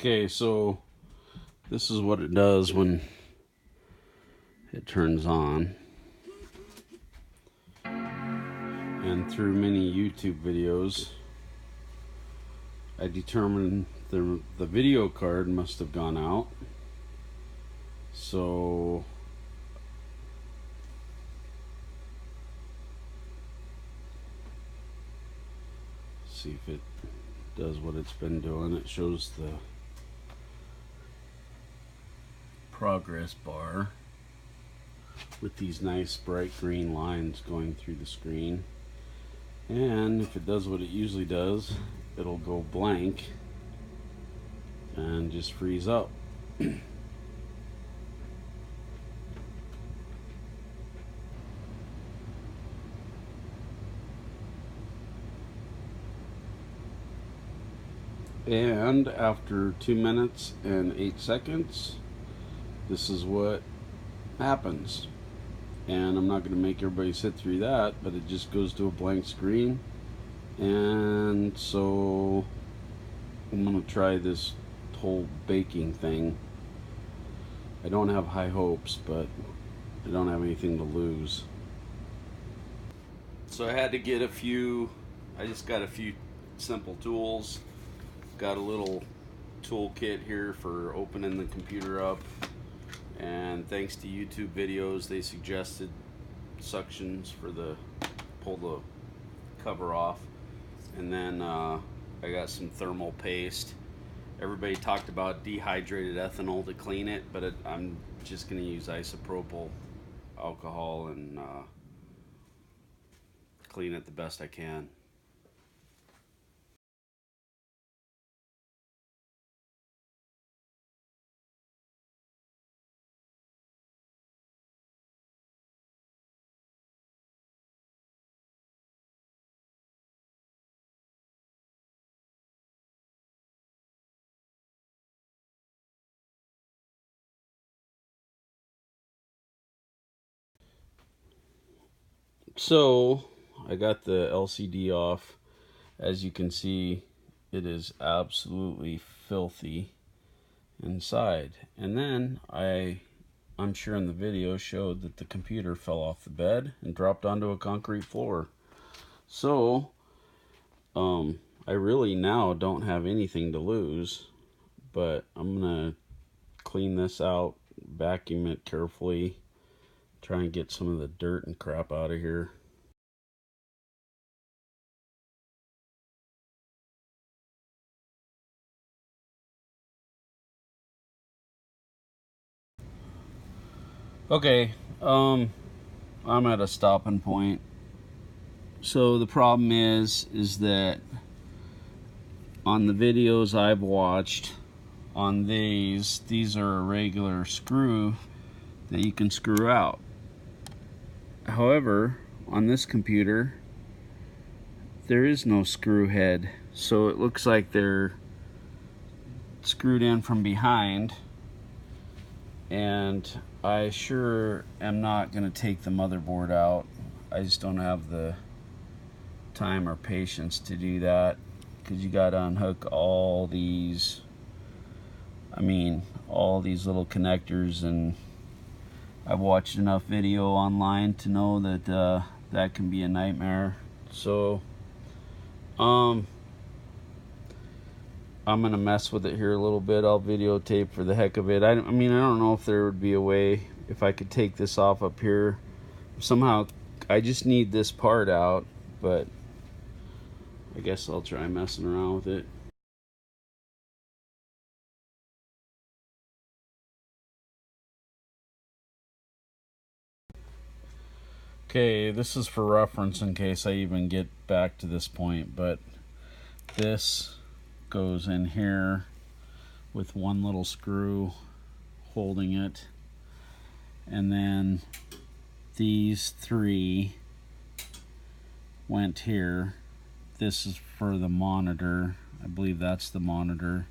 Okay, so this is what it does when it turns on. And through many YouTube videos, I determined the video card must have gone out. So see if it does what it's been doing. It shows the progress bar with these nice bright green lines going through the screen. And if it does what it usually does, it'll go blank and just freeze up. And after 2 minutes and 8 seconds, this is what happens. And I'm not going to make everybody sit through that, but it just goes to a blank screen. And so I'm going to try this whole baking thing. I don't have high hopes, but I don't have anything to lose. So I had to get I just got a few simple tools. Got a little toolkit here for opening the computer up, and thanks to YouTube videos, they suggested suctions for pull the cover off. And then I got some thermal paste. Everybody talked about dehydrated ethanol to clean it, but I'm just going to use isopropyl alcohol and clean it the best I can. So I got the LCD off. As you can see, it is absolutely filthy inside. And then I'm sure in the video showed that the computer fell off the bed and dropped onto a concrete floor. So I really now don't have anything to lose, but I'm gonna clean this out, vacuum it carefully, try and get some of the dirt and crap out of here. Okay, I'm at a stopping point. So the problem is that on the videos I've watched on these are a regular screw that you can screw out. However, on this computer there is no screw head, so it looks like they're screwed in from behind, and I sure am not going to take the motherboard out. I just don't have the time or patience to do that, because you got to unhook all these little connectors, and I've watched enough video online to know that that can be a nightmare. So I'm gonna mess with it here a little bit. I'll videotape for the heck of it. I don't know if there would be a way if I could take this off up here somehow. I just need this part out, but I guess I'll try messing around with it. Okay, this is for reference in case I even get back to this point, but this goes in here with one little screw holding it, and then these three went here. This is for the monitor. I believe that's the monitor.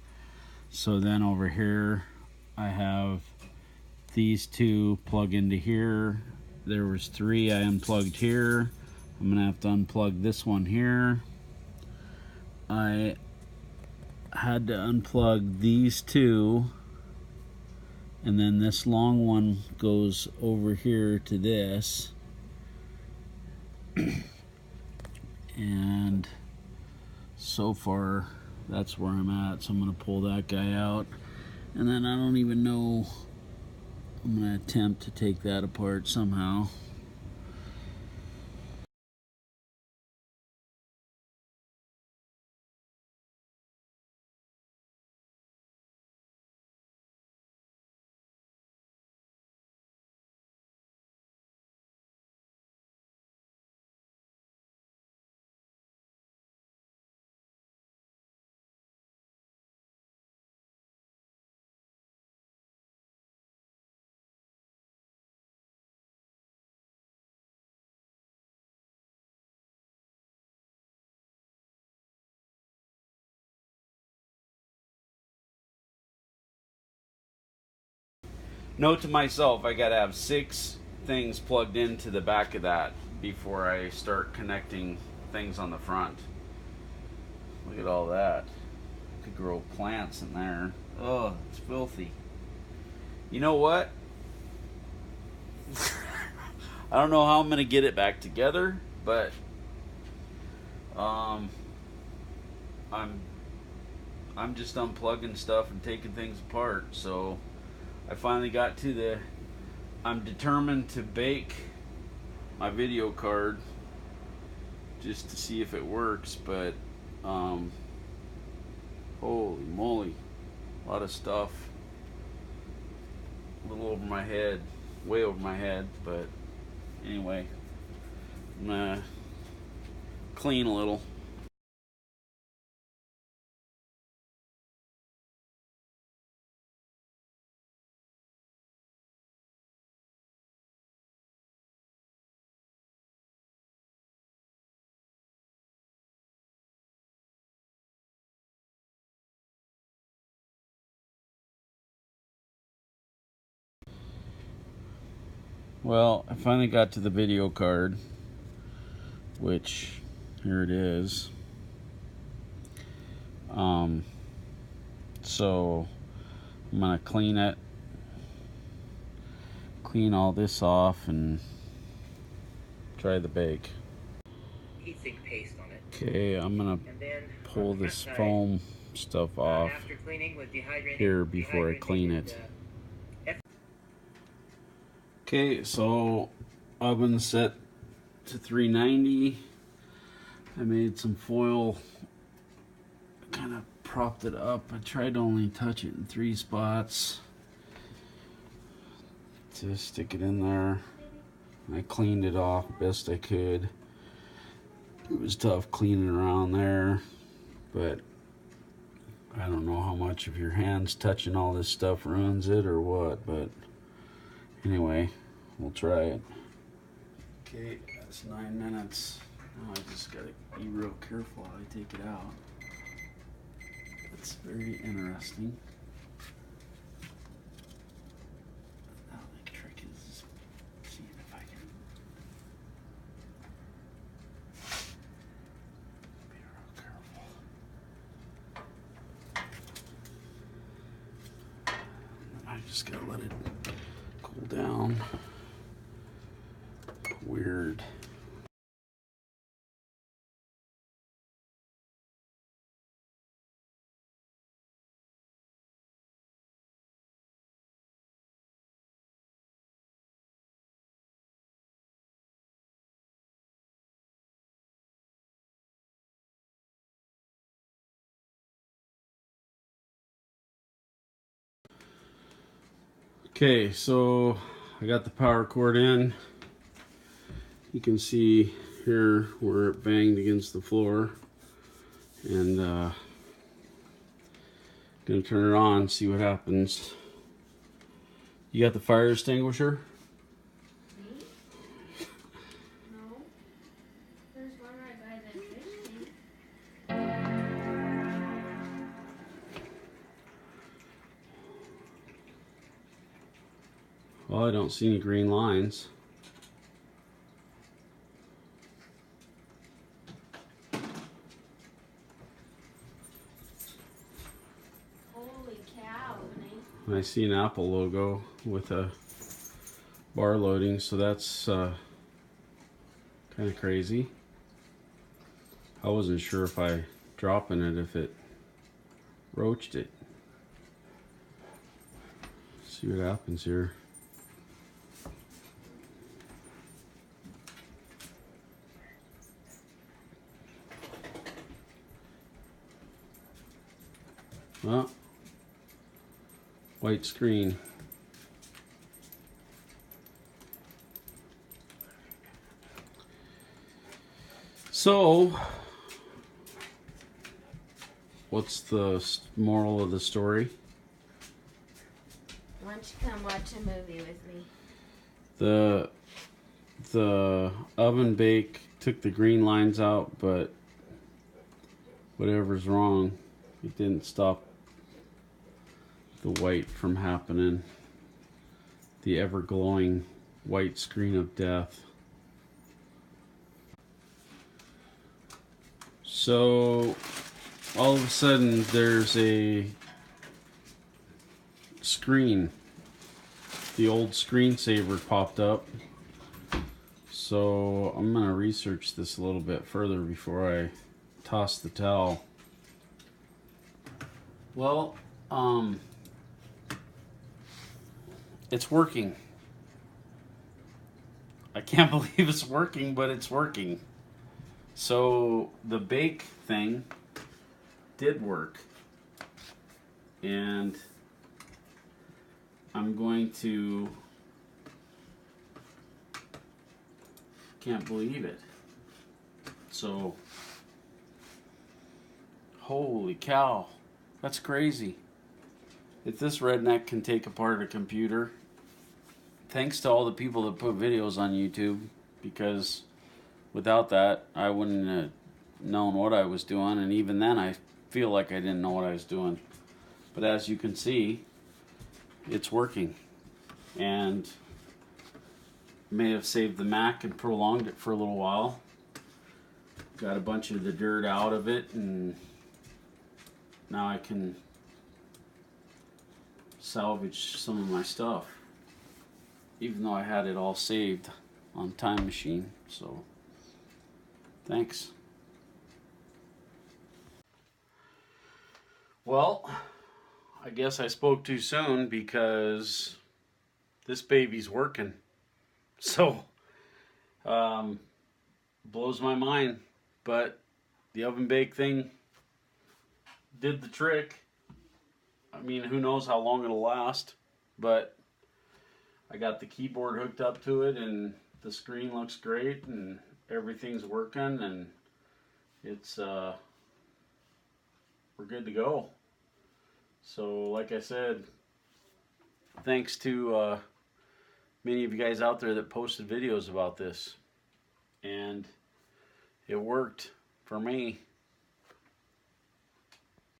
So then over here I have these two plug into here. There was three I unplugged here. I'm gonna have to unplug this one here. I had to unplug these two, and then this long one goes over here to this, and so far that's where I'm at. So I'm going to pull that guy out, and then I don't even know, I'm going to attempt to take that apart somehow. Note to myself, I gotta have 6 things plugged into the back of that before I start connecting things on the front. Look at all that. Could grow plants in there. Oh, it's filthy. You know what? I don't know how I'm gonna get it back together, but I'm just unplugging stuff and taking things apart. So I finally got to the, I'm determined to bake my video card just to see if it works, but holy moly, a lot of stuff, a little over my head, way over my head. But anyway, I'm gonna clean a little. Well, I finally got to the video card, which here it is. So I'm gonna clean it, clean all this off, and try the bake. Heatsink paste on it. Okay, I'm gonna pull this foam stuff off here before I clean it. Okay, so oven set to 390. I made some foil, kind of propped it up. I tried to only touch it in 3 spots to stick it in there. I cleaned it off best I could. It was tough cleaning around there, but I don't know how much of your hands touching all this stuff ruins it or what, but anyway, we'll try it. Okay, that's 9 minutes. Now I just gotta be real careful how I take it out. It's very interesting. Now the trick is seeing if I can be real careful. And I just gotta let it cool down. Weird. Okay, so I got the power cord in. You can see here where it banged against the floor, and gonna turn it on, see what happens. You got the fire extinguisher? Me? No. There's one right by the fish tank. Well, I don't see any green lines. I see an Apple logo with a bar loading, so that's kind of crazy. I wasn't sure if I dropping it, if it roached it. See what happens here. Well, white screen. So, what's the moral of the story? Why don't you come watch a movie with me? The oven bake took the green lines out, but whatever's wrong, it didn't stop the white from happening. The ever glowing white screen of death. So all of a sudden there's a screen. The old screensaver popped up. So I'm gonna research this a little bit further before I toss the towel. Well, it's working. I can't believe it's working, but it's working. So the bake thing did work. And I'm going to, can't believe it. So, holy cow, that's crazy. If this redneck can take apart a computer, thanks to all the people that put videos on YouTube, because without that, I wouldn't have known what I was doing, and even then I feel like I didn't know what I was doing. But as you can see, it's working, and may have saved the Mac and prolonged it for a little while. Got a bunch of the dirt out of it, and now I can salvage some of my stuff, even though I had it all saved on Time Machine. So thanks. Well, I guess I spoke too soon, because this baby's working. So, blows my mind. But the oven bake thing did the trick. I mean, who knows how long it'll last. But I got the keyboard hooked up to it, and the screen looks great, and everything's working, and it's we're good to go. So like I said, thanks to many of you guys out there that posted videos about this, and it worked for me.